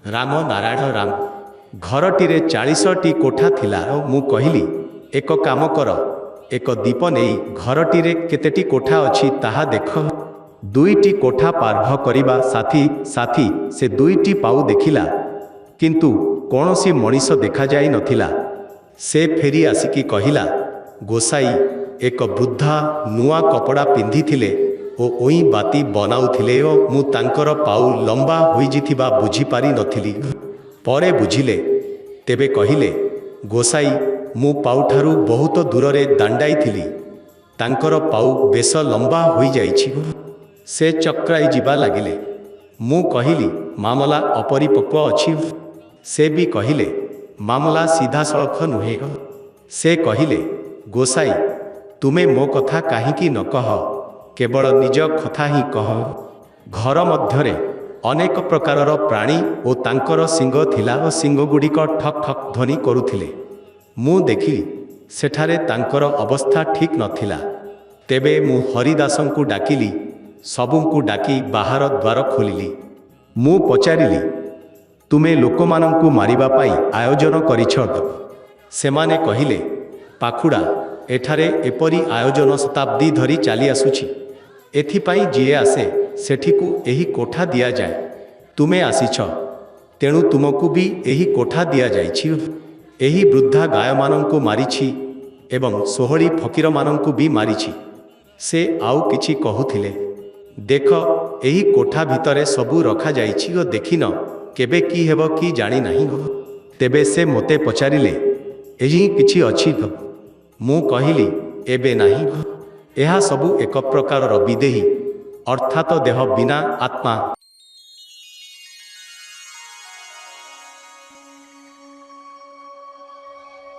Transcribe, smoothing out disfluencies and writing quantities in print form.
राम नारायण राम। घरटीरे 40टी कोठा थिला और मु कहिली एक काम कर, एक दीप नहीं घरटीरे केतेटी कोठा अछि ताहा देख। दुईटी कोठा पार्भ करिबा साथी साथी से दुईटी पाउ देखिला, किंतु कौनसी मनीष देखा जाई नथिला। से फेरी आसिकी कहिला, गोसाई एक वृद्धा नुआ कपड़ा पिंधिथिले ओ ओई बाती बनाउथिले ओ मु तांकर पाउ लंबा होइजिथिबा बुझी पारि नथिली। परे बुझिले, तेबे कहिले, गोसाई मु पाउठारु बहुत दूररे दांडाइथिली, तांकर पाउ बेस लंबा होई जाइछि। से चक्राई जिबा लागिले। मु कहिली, मामला अपरिपक्व अछि। से भी कहिले, मामला सीधा सड़ख नुहे। से कहिले, गोसाई तुमे मो कथा काहींकी न कह, केवल निज कथा ही कह। घर मध्यरे अनेक प्रकारर प्राणी ओ तांकर सिंग थिला ओ सिंग गुड़िक ठक ठक ध्वनि करुथिले। मु देखिली सेठारे तांकर अवस्था ठीक नथिला। तेबे मु हरिदासंकु डाकिली, सबुंकु डाकी बाहर द्वार खोलिली। मु पचारिली, तुमे लोकमानंकु मारिबा पाई आयोजन करिछ? सेमाने कहिले, पाखुड़ा एठारे एपरी आयोजन शताब्दी धरी चली आसुछि। एथिपाई जिए आसे सेठिकु एही कोठा दिया जाए। तुमे आसीछ, तेणु तुमको भी एही कोठा दिया जाइछि। एही वृद्धा गायमानंकु मारिछि एवं सोहड़ी फकीर मानंकु भी मारिछि। से आउ किछि कहुथिले, देख एही कोठा भितरे सबु रखा जाइछि ओ देखिन केबे की हेब की जानी नाही। तेबे से मोते पचारिले, एही किछि अछि? मु कहिली, एबे नाही। एहा सबु एक प्रकारर विदेही, अर्थात देह बिना आत्मा।